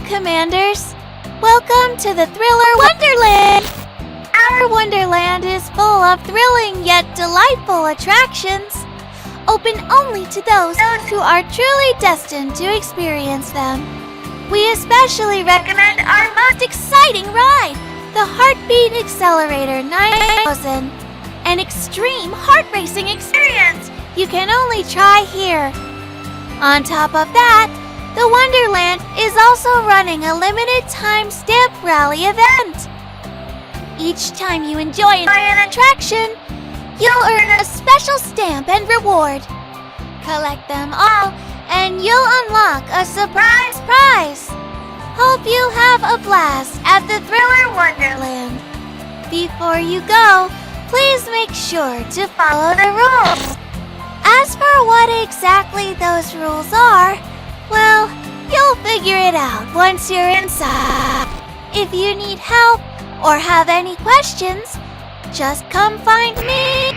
Commanders! Welcome to the Thriller Wonderland! Our Wonderland is full of thrilling yet delightful attractions, open only to those who are truly destined to experience them. We especially recommend our most exciting ride, the Heartbeat Accelerator 9000, an extreme heart-racing experience you can only try here. On top of that, the Wonderland is also running a limited time stamp rally event. Each time you enjoy an attraction, you'll earn a special stamp and reward. Collect them all, and you'll unlock a surprise prize. Hope you have a blast at the Thriller Wonderland. Before you go, please make sure to follow the rules. As for what exactly those rules are, well, you'll figure it out once you're inside. If you need help or have any questions, just come find me.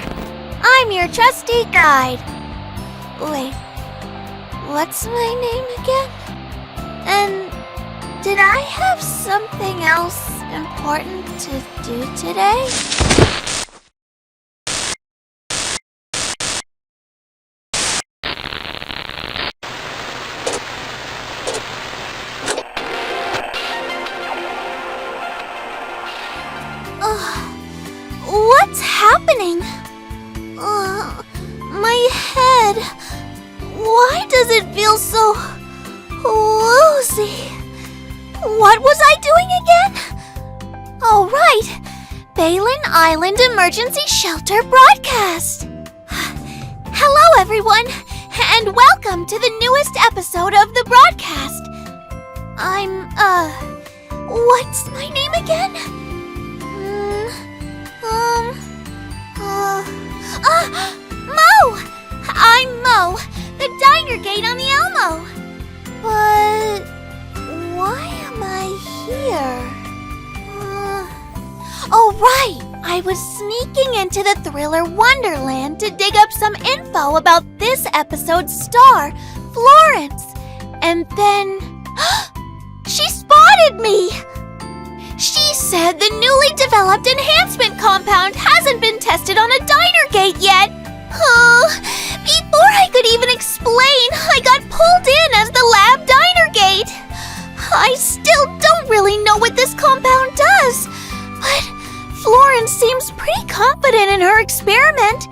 I'm your trusty guide. Wait, what's my name again? And did I have something else important to do today? What's happening? My head. Why does it feel so woozy? What was I doing again? Oh, right. Beilan Island Emergency Shelter Broadcast. Hello, everyone, and welcome to the newest episode of the broadcast. What's my name again? Mo! I'm Mo, the diner gate on the Elmo. But why am I here? Oh, right! I was sneaking into the Thriller Wonderland to dig up some info about this episode's star, Florence. And then she spotted me! She said the newly developed enhancement compound hasn't been tested on a diner gate yet. Before I could even explain, I got pulled in as the lab diner gate. I still don't really know what this compound does, but Florence seems pretty confident in her experiment.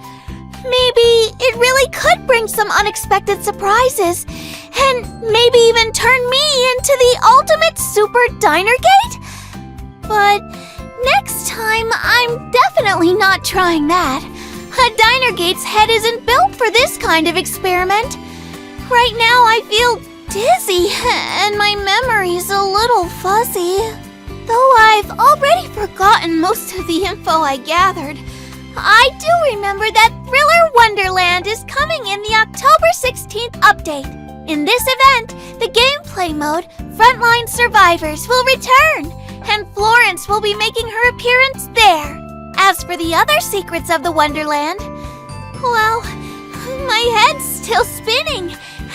Maybe it really could bring some unexpected surprises, and maybe even turn me into the ultimate super diner gate? But next time, I'm definitely not trying that. A diner gate's head isn't built for this kind of experiment. Right now, I feel dizzy, and my memory's a little fuzzy. Though I've already forgotten most of the info I gathered, I do remember that Thriller Wonderland is coming in the October 16th update. In this event, the gameplay mode, Frontline Survivors, will return, and Florence will be making her appearance there. As for the other secrets of the Wonderland, well, my head's still spinning,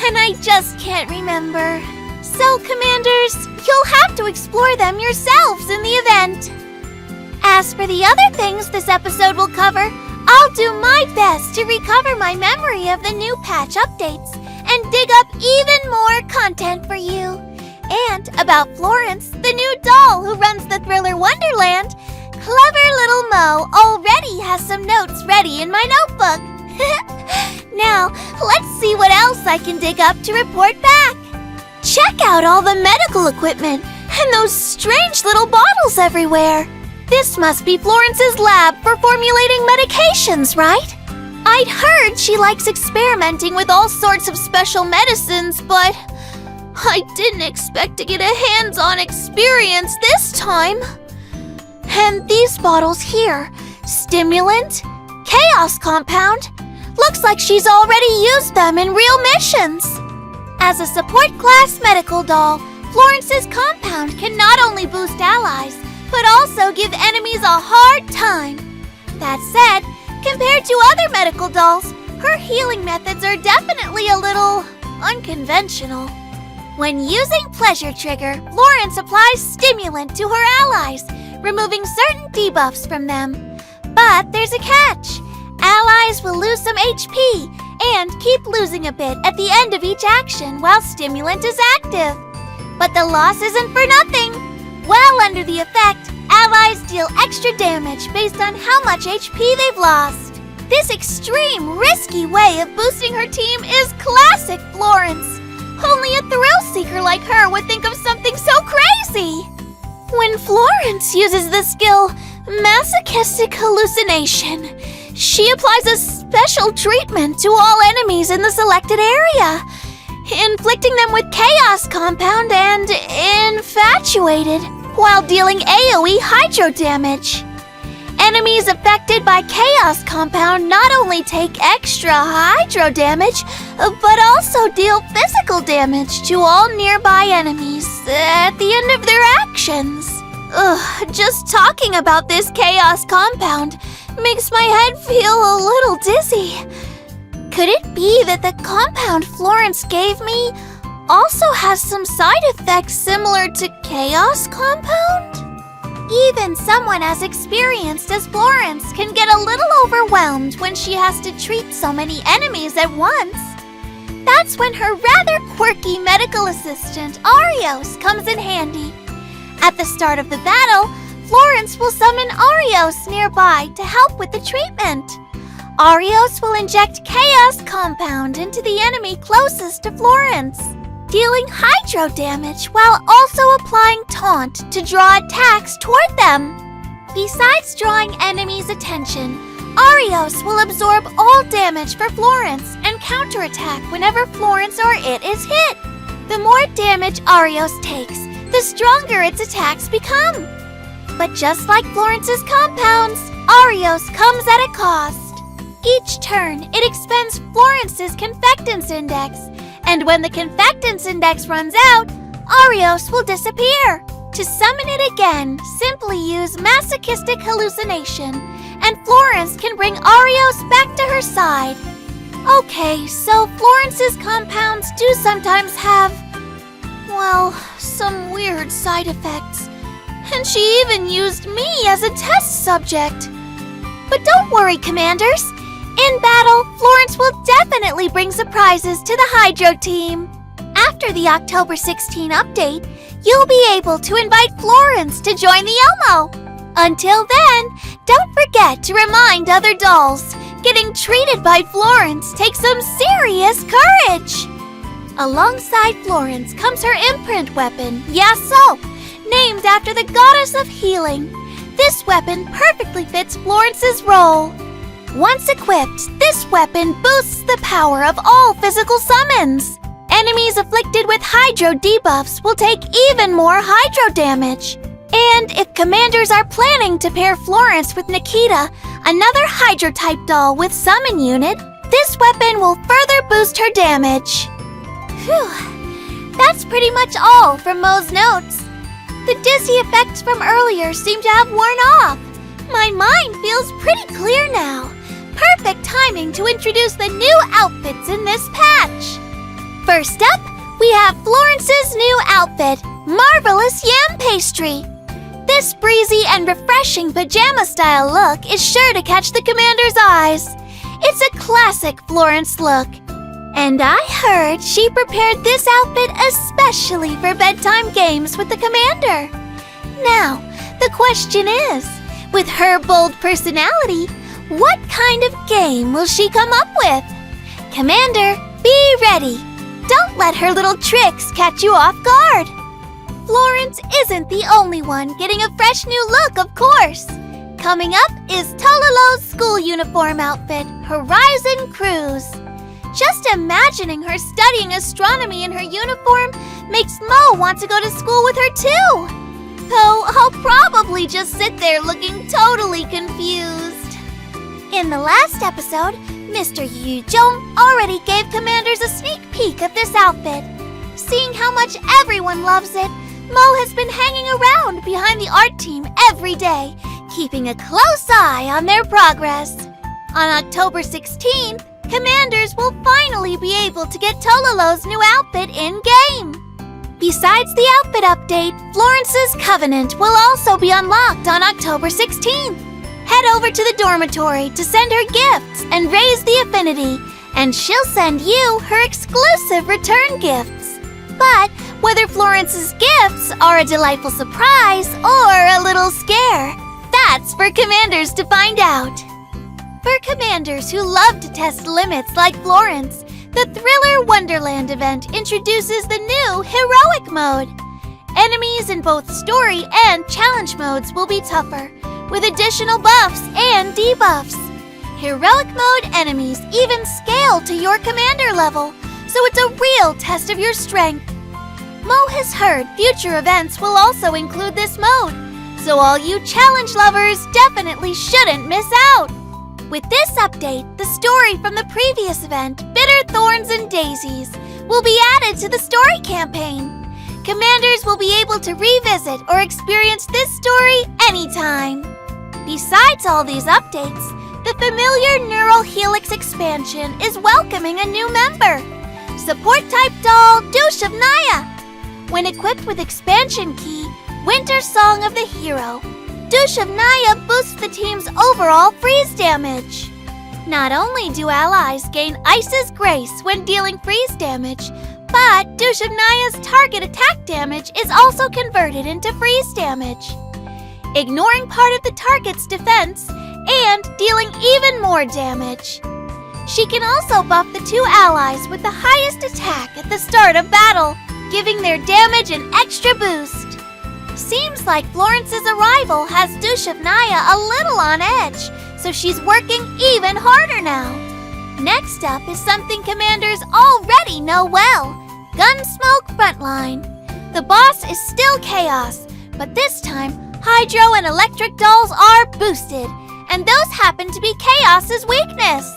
and I just can't remember. So, Commanders, you'll have to explore them yourselves in the event. As for the other things this episode will cover, I'll do my best to recover my memory of the new patch updates and dig up even more content for you. And about Florence, the new doll who runs the Thriller Wonderland, clever little Mo already has some notes ready in my notebook. Now, let's see what else I can dig up to report back. Check out all the medical equipment and those strange little bottles everywhere. This must be Florence's lab for formulating medications, right? I'd heard she likes experimenting with all sorts of special medicines, but I didn't expect to get a hands-on experience this time. And these bottles here, stimulant, chaos compound, looks like she's already used them in real missions. As a support class medical doll, Florence's compound can not only boost allies, but also give enemies a hard time. That said, compared to other medical dolls, her healing methods are definitely a little unconventional. When using Pleasure Trigger, Florence applies stimulant to her allies, removing certain debuffs from them. But there's a catch. Allies will lose some HP and keep losing a bit at the end of each action while stimulant is active. But the loss isn't for nothing. While under the effect, allies deal extra damage based on how much HP they've lost. This extreme, risky way of boosting her team is classic Florence. Only a thrill-seeker like her would think of something so crazy. When Florence uses the skill Masochistic Hallucination, she applies a special treatment to all enemies in the selected area, inflicting them with Chaos Compound and Infatuated, while dealing AoE Hydro damage. Enemies affected by Chaos Compound not only take extra Hydro damage, but also deal physical damage to all nearby enemies at the end of their actions. Just talking about this Chaos Compound makes my head feel a little dizzy. Could it be that the compound Florence gave me also has some side effects similar to Chaos Compound? Even someone as experienced as Florence can get a little overwhelmed when she has to treat so many enemies at once. That's when her rather quirky medical assistant, Arios, comes in handy. At the start of the battle, Florence will summon Arios nearby to help with the treatment. Arios will inject Chaos Compound into the enemy closest to Florence, dealing Hydro damage while also applying Taunt to draw attacks toward them. Besides drawing enemies' attention, Arios will absorb all damage for Florence and counterattack whenever Florence or it is hit. The more damage Arios takes, the stronger its attacks become. But just like Florence's compounds, Arios comes at a cost. Each turn, it expends Florence's Confectance Index, and when the Confectance Index runs out, Arios will disappear. To summon it again, simply use Masochistic Hallucination, and Florence can bring Arios back to her side. Okay, so Florence's compounds do sometimes have, well, some weird side effects. And she even used me as a test subject. But don't worry, Commanders. In battle, Florence will definitely bring surprises to the Hydro team. After the October 16 update, you'll be able to invite Florence to join the Elmo. Until then, don't forget to remind other dolls, getting treated by Florence takes some serious courage. Alongside Florence comes her imprint weapon, Yasso, named after the goddess of healing. This weapon perfectly fits Florence's role. Once equipped, this weapon boosts the power of all physical summons. Enemies afflicted with Hydro debuffs will take even more Hydro damage. And if Commanders are planning to pair Florence with Nikita, another Hydro-type doll with Summon Unit, this weapon will further boost her damage. Phew, that's pretty much all from Mo's notes. The dizzy effects from earlier seem to have worn off. My mind feels pretty clear now. Perfect timing to introduce the new outfits in this patch. First up, we have Florence's new outfit, Marvelous Yam Pastry. This breezy and refreshing pajama-style look is sure to catch the Commander's eyes. It's a classic Florence look. And I heard she prepared this outfit especially for bedtime games with the Commander. Now, the question is, with her bold personality, what kind of game will she come up with? Commander, be ready. Don't let her little tricks catch you off guard. Florence isn't the only one getting a fresh new look, of course. Coming up is Tololo's school uniform outfit, Horizon Cruise. Just imagining her studying astronomy in her uniform makes Mo want to go to school with her too. Though I'll probably just sit there looking totally confused. In the last episode, Mr. Yu Jong already gave Commanders a sneak peek of this outfit. Seeing how much everyone loves it, Mo has been hanging around behind the art team every day, keeping a close eye on their progress. On October 16th, Commanders will finally be able to get Tololo's new outfit in-game. Besides the outfit update, Florence's Covenant will also be unlocked on October 16th. Head over to the dormitory to send her gifts and raise the affinity, and she'll send you her exclusive return gifts. But whether Florence's gifts are a delightful surprise or a little scare, that's for commanders to find out. For commanders who love to test limits like Florence, the Thriller Wonderland event introduces the new Heroic Mode. Enemies in both story and challenge modes will be tougher, with additional buffs and debuffs. Heroic Mode enemies even scale to your commander level, so it's a real test of your strength. Mo has heard future events will also include this mode, so all you challenge lovers definitely shouldn't miss out. With this update, the story from the previous event, Bitter Thorns and Daisies, will be added to the story campaign. Commanders will be able to revisit or experience this story anytime. Besides all these updates, the familiar Neural Helix expansion is welcoming a new member, Support-type doll Douche of Naya. When equipped with expansion key, Winter Song of the Hero, Douche of Naya boosts the team's overall freeze damage. Not only do allies gain Ice's Grace when dealing freeze damage, but Douche of Naya's target attack damage is also converted into freeze damage, ignoring part of the target's defense and dealing even more damage. She can also buff the two allies with the highest attack at the start of battle, giving their damage an extra boost. Seems like Florence's arrival has Douche of Naya a little on edge, so she's working even harder now. Next up is something commanders already know well, Gunsmoke Frontline. The boss is still Chaos, but this time Hydro and Electric dolls are boosted, and those happen to be Chaos's weakness.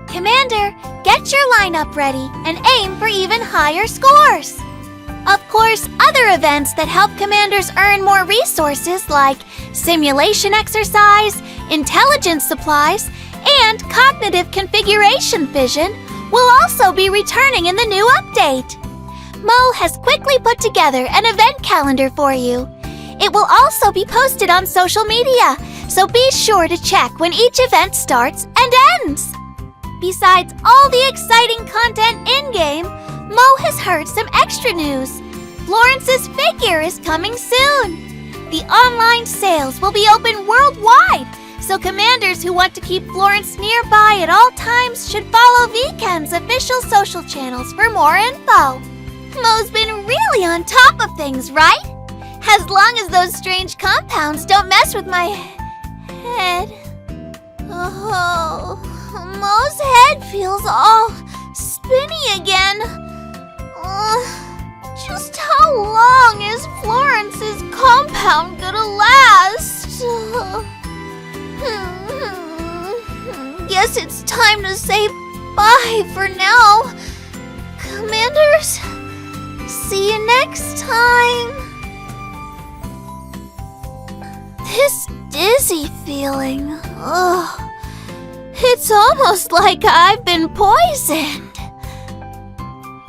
Commander, get your lineup ready and aim for even higher scores. Of course, other events that help commanders earn more resources like simulation exercise, intelligence supplies, and cognitive configuration fission will also be returning in the new update. Mo has quickly put together an event calendar for you. It will also be posted on social media, so be sure to check when each event starts and ends. Besides all the exciting content in-game, Mo has heard some extra news. Florence's figure is coming soon. The online sales will be open worldwide, so commanders who want to keep Florence nearby at all times should follow VCAN's official social channels for more info. Mo's been really on top of things, right? As long as those strange compounds don't mess with my head. Oh, Mo's head feels all spinny again. Just how long is Florence's compound gonna last? Guess it's time to say bye for now. Commanders, see you next time. This dizzy feeling, it's almost like I've been poisoned.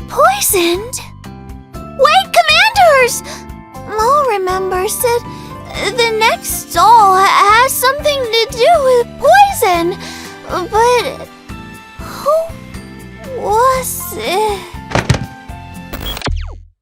Poisoned? Wait, commanders! Mo remembers that the next doll has something to do with poison, but who was it?